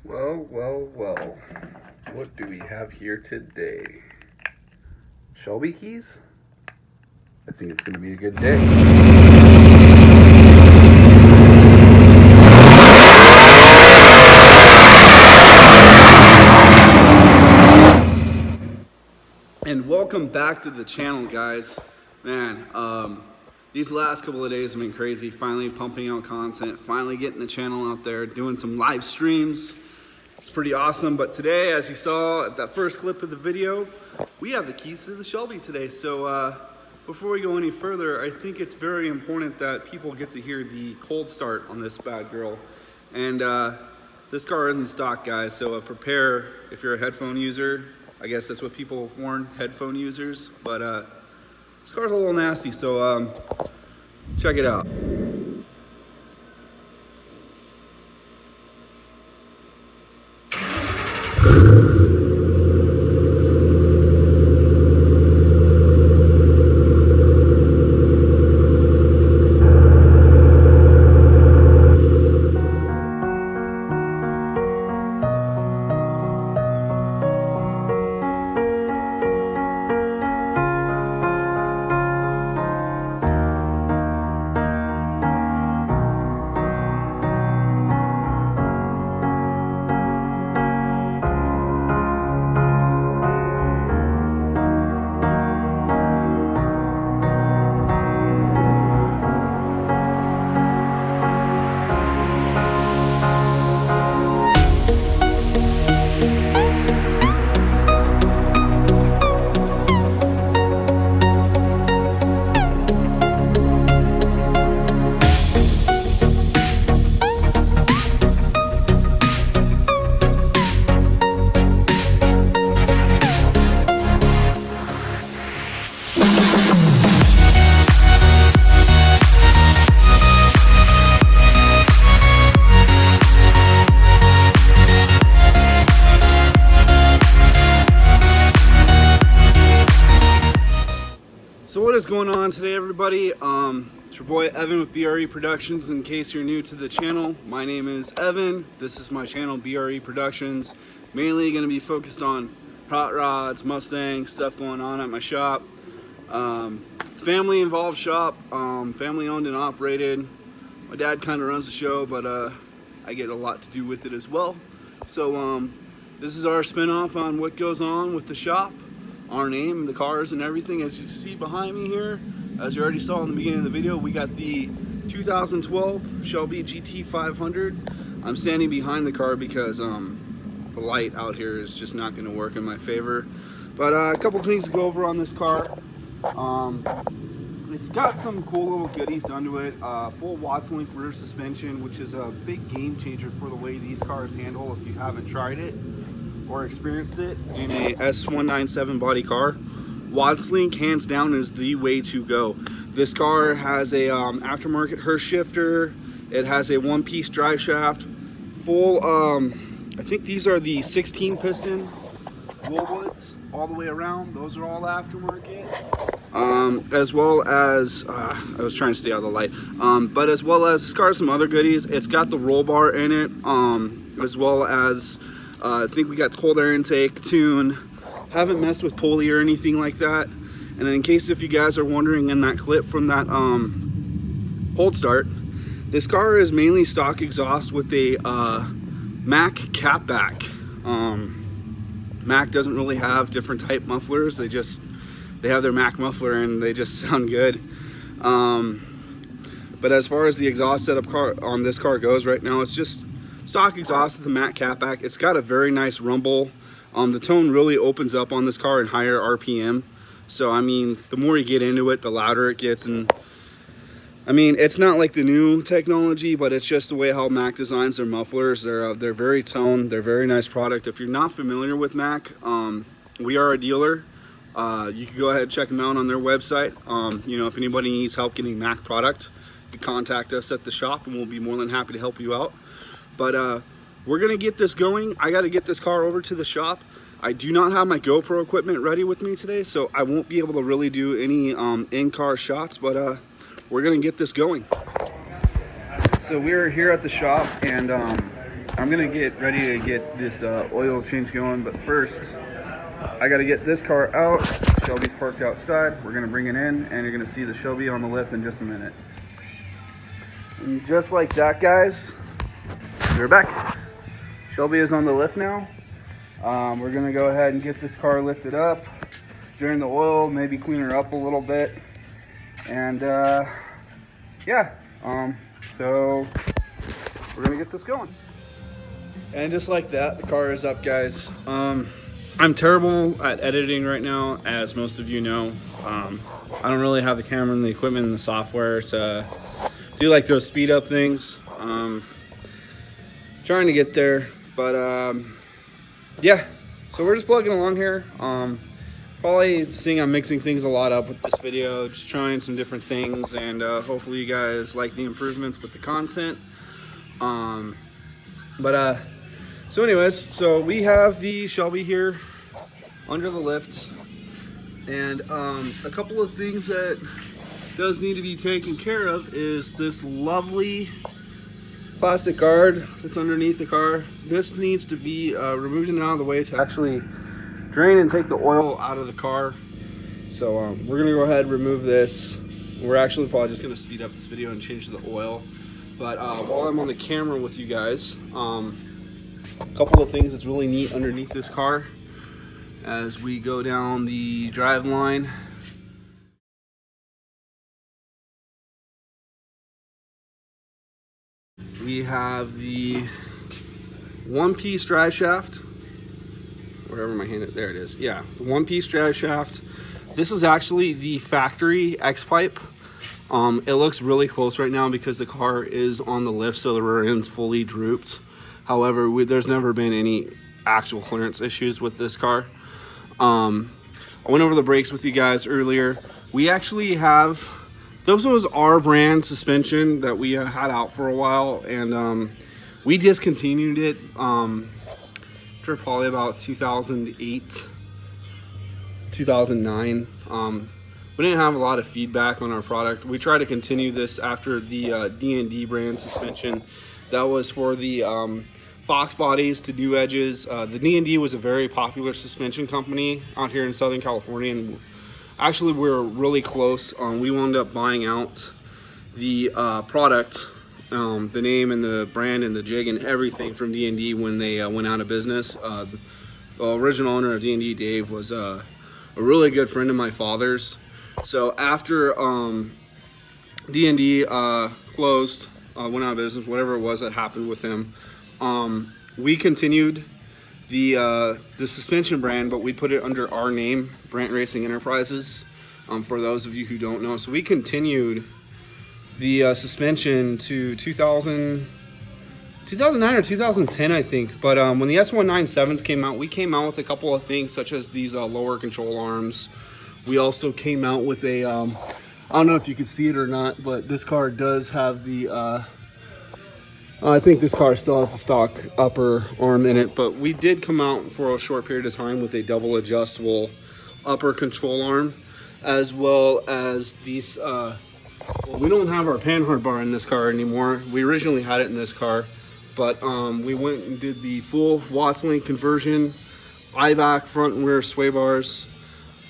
Well. What do we have here today? Shelby keys? I think it's going to be a good day. And welcome back to the channel, guys. Man, these last couple of days have been crazy. Finally pumping out content, finally getting the channel out there, doing some live streams. It's pretty awesome. But today, as you saw at that first clip of the video, we have the keys to the Shelby today. So before we go any further, I think it's very important that people get to hear the cold start on this bad girl. And this car isn't stock, guys, so prepare if you're a headphone user. I guess that's what people warn headphone users, but this car's a little nasty, so check it out. So what is going on today, everybody? It's your boy Evan with BRE Productions. In case you're new to the channel, my name is Evan. This is my channel, BRE Productions. Mainly going to be focused on hot rods, Mustangs, stuff going on at my shop. It's a family involved shop, family owned and operated. My dad kind of runs the show, but I get a lot to do with it as well. So this is our spin-off on what goes on with the shop. Our name, the cars and everything. As you see behind me here, as you already saw in the beginning of the video, we got the 2012 Shelby GT 500. I'm standing behind the car because the light out here is just not going to work in my favor. But a couple things to go over on this car. It's got some cool little goodies done to it. Full Watts link rear suspension, which is a big game changer for the way these cars handle if you haven't tried it or experienced it in a S197 body car. Watts link hands down is the way to go. This car has a aftermarket Hurst shifter. It has a one-piece drive shaft, full I think these are the 16 piston Woolwoods all the way around. Those are all aftermarket. As well as I was trying to stay out of the light, but as well as this car has some other goodies. It's got the roll bar in it, as well as I think we got the cold air intake tune. Haven't messed with pulley or anything like that. And in case if you guys are wondering in that clip from that cold start, this car is mainly stock exhaust with a Mac catback. Mac doesn't really have different type mufflers. They have their Mac muffler and they just sound good. But as far as the exhaust setup on this car goes right now, it's just stock exhaust with the Mac catback. It's got a very nice rumble. The tone really opens up on this car in higher RPM. So I mean, the more you get into it, the louder it gets. And I mean, it's not like the new technology, but it's just the way how Mac designs their mufflers. They're very toned. They're a very nice product. If you're not familiar with Mac, we are a dealer. You can go ahead and check them out on their website. You know, if anybody needs help getting Mac product, you can contact us at the shop and we'll be more than happy to help you out. But we're gonna get this going. I gotta get this car over to the shop. I do not have my GoPro equipment ready with me today, so I won't be able to really do any in-car shots, but we're gonna get this going. So we're here at the shop, and I'm gonna get ready to get this oil change going, but first I gotta get this car out. Shelby's parked outside. We're gonna bring it in, and you're gonna see the Shelby on the lift in just a minute. And just like that, guys, we're back. Shelby is on the lift now. We're gonna go ahead and get this car lifted up, drain the oil, maybe clean her up a little bit, and yeah. So we're gonna get this going. And just like that, the car is up, guys. I'm terrible at editing right now, as most of you know. I don't really have the camera and the equipment and the software to do like those speed up things. Trying to get there, but yeah. So we're just plugging along here. Probably seeing I'm mixing things a lot up with this video, just trying some different things, and hopefully you guys like the improvements with the content. So anyways, so we have the Shelby here under the lift, and a couple of things that does need to be taken care of is this lovely plastic guard that's underneath the car. This needs to be removed and out of the way to actually drain and take the oil out of the car. So we're gonna go ahead and remove this. We're actually probably just gonna speed up this video and change the oil. But while I'm on the camera with you guys, a couple of things that's really neat underneath this car as we go down the drive line. We have the one-piece drive shaft. Wherever my hand is, there it is. Yeah, the one-piece drive shaft. This is actually the factory X-pipe. It looks really close right now because the car is on the lift, so the rear end's fully drooped. However, there's never been any actual clearance issues with this car. I went over the brakes with you guys earlier. We actually have, this was our brand suspension that we had out for a while, and we discontinued it after probably about 2008, 2009. We didn't have a lot of feedback on our product. We tried to continue this after the D&D brand suspension. That was for the Fox bodies to do edges. The D&D was a very popular suspension company out here in Southern California, and actually we're really close. We wound up buying out the product, the name and the brand and the jig and everything from D&D when they went out of business. The original owner of D&D, Dave, was a really good friend of my father's. So after D&D closed, went out of business, whatever it was that happened with him, we continued the suspension brand, but we put it under our name, Brant Racing Enterprises, for those of you who don't know. So we continued the suspension to 2009 or 2010, I think. But when the S197s came out, we came out with a couple of things such as these lower control arms. We also came out with a, I don't know if you can see it or not, but this car does have the, I think this car still has a stock upper arm in it, but we did come out for a short period of time with a double adjustable upper control arm, as well as these, well, we don't have our panhard bar in this car anymore. We originally had it in this car, but we went and did the full Watts-Link conversion, IBAC front and rear sway bars,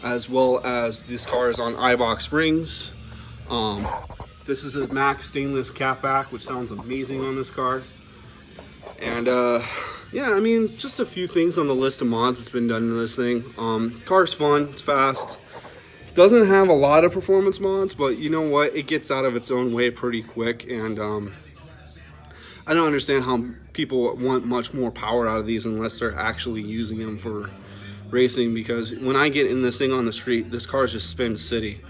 as well as this car is on iBox springs. This is a Max stainless catback, which sounds amazing on this car. And yeah, I mean, just a few things on the list of mods that's been done to this thing. Car's fun, it's fast. Doesn't have a lot of performance mods, but you know what? It gets out of its own way pretty quick, and I don't understand how people want much more power out of these unless they're actually using them for racing, because when I get in this thing on the street, this car just spins city,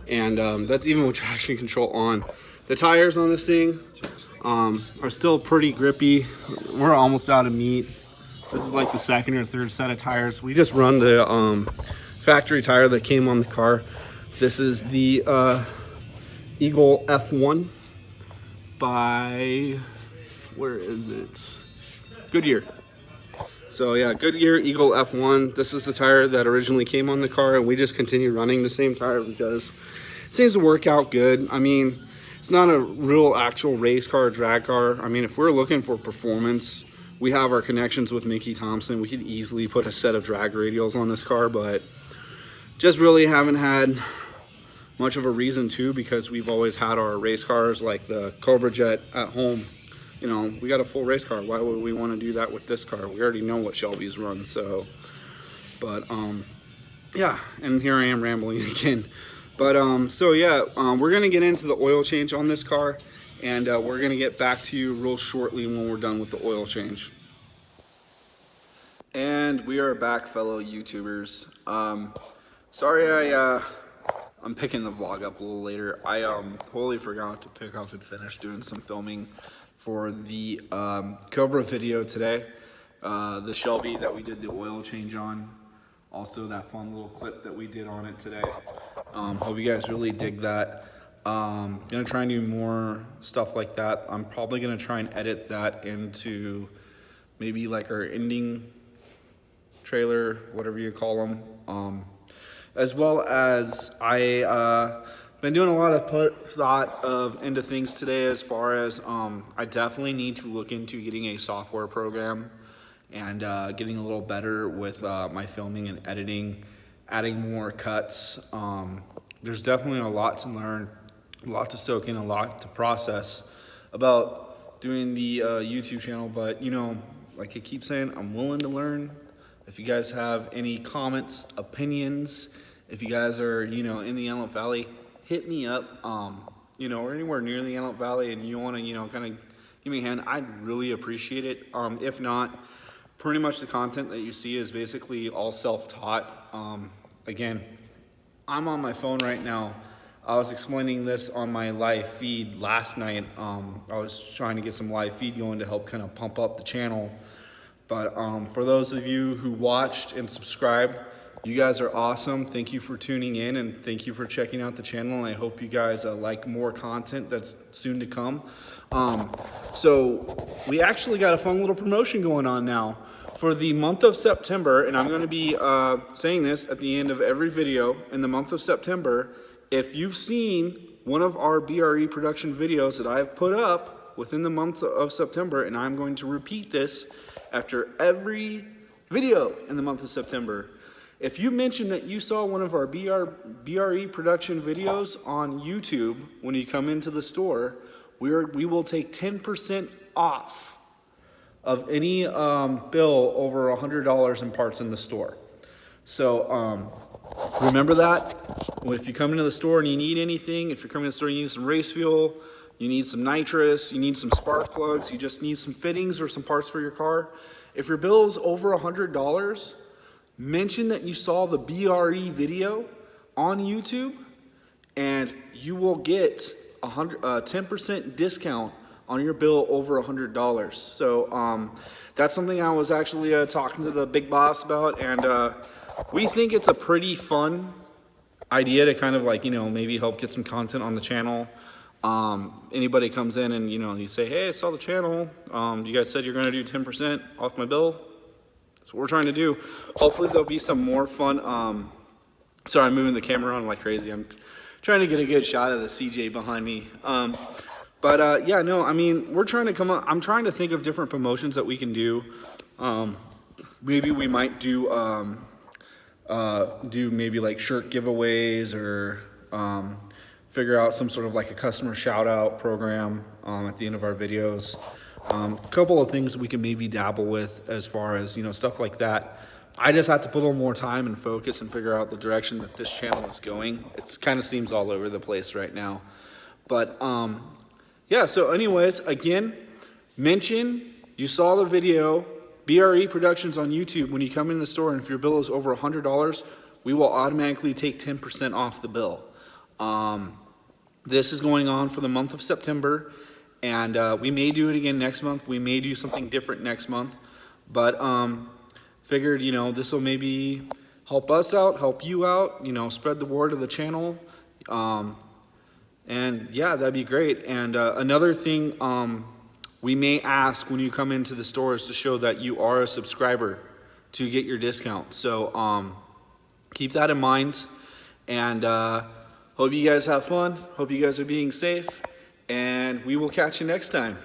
and that's even with traction control on. The tires on this thing are still pretty grippy. We're almost out of meat. This is like the second or third set of tires. We just run the factory tire that came on the car. This is the Eagle F1 by, where is it? Goodyear. So yeah, Goodyear Eagle F1. This is the tire that originally came on the car, and we just continue running the same tire because it seems to work out good. I mean, it's not a real actual race car or drag car. I mean, if we're looking for performance, we have our connections with Mickey Thompson. We could easily put a set of drag radials on this car, but just really haven't had much of a reason to, because we've always had our race cars like the Cobra Jet at home. You know, we got a full race car. Why would we want to do that with this car? We already know what Shelby's run, so. But, yeah, and here I am rambling again. But, so yeah, we're going to get into the oil change on this car, and we're going to get back to you real shortly when we're done with the oil change. And we are back, fellow YouTubers. Sorry I'm picking the vlog up a little later. I totally forgot to pick up and finish doing some filming for the Cobra video today. The Shelby that we did the oil change on. Also that fun little clip that we did on it today. Hope you guys really dig that. Gonna try and do more stuff like that. I'm probably gonna try and edit that into maybe like our ending trailer, whatever you call them. As well as been doing a lot of thought into things today, as far as I definitely need to look into getting a software program and getting a little better with my filming and editing, adding more cuts. There's definitely a lot to learn, a lot to soak in, a lot to process about doing the YouTube channel. But you know, like I keep saying, I'm willing to learn. If you guys have any comments, opinions, if you guys are, you know, in the Antelope Valley, hit me up, you know, or anywhere near the Antelope Valley, and you want to, you know, kind of give me a hand, I'd really appreciate it. If not, pretty much the content that you see is basically all self-taught. Again, I'm on my phone right now. I was explaining this on my live feed last night. I was trying to get some live feed going to help kind of pump up the channel. But for those of you who watched and subscribed, you guys are awesome. Thank you for tuning in, and thank you for checking out the channel. And I hope you guys like more content that's soon to come. So we actually got a fun little promotion going on now for the month of September. And I'm going to be saying this at the end of every video. In the month of September, if you've seen one of our BRE production videos that I've put up within the month of September, and I'm going to repeat this after every video in the month of September. If you mention that you saw one of our BRE production videos on YouTube when you come into the store, we will take 10% off of any bill over $100 in parts in the store. So remember that. If you come into the store and you need anything, if you're coming to the store and you need some race fuel, you need some nitrous, you need some spark plugs, you just need some fittings or some parts for your car. If your bill is over $100, mention that you saw the BRE video on YouTube, and you will get a 10% discount on your bill over $100. So that's something I was actually talking to the big boss about, and we think it's a pretty fun idea to kind of like, you know, maybe help get some content on the channel. Anybody comes in and, you know, you say, hey, I saw the channel. You guys said you're going to do 10% off my bill. That's what we're trying to do. Hopefully there'll be some more fun. Sorry, I'm moving the camera around like crazy. I'm trying to get a good shot of the CJ behind me. Yeah, no, I mean, we're trying to come up. I'm trying to think of different promotions that we can do. Maybe we might do maybe like shirt giveaways, or figure out some sort of like a customer shout out program at the end of our videos. A couple of things we can maybe dabble with as far as, you know, stuff like that. I just have to put a little more time and focus and figure out the direction that this channel is going. It kind of seems all over the place right now. But yeah, so anyways, again, mention you saw the video BRE Productions on YouTube when you come in the store, and if your bill is over $100, we will automatically take 10% off the bill. This is going on for the month of September, and we may do it again next month. We may do something different next month, but figured, you know, this will maybe help us out, help you out, you know, spread the word of the channel. And yeah, that'd be great. And another thing we may ask when you come into the store is to show that you are a subscriber to get your discount. So keep that in mind, and hope you guys have fun. Hope you guys are being safe, and we will catch you next time.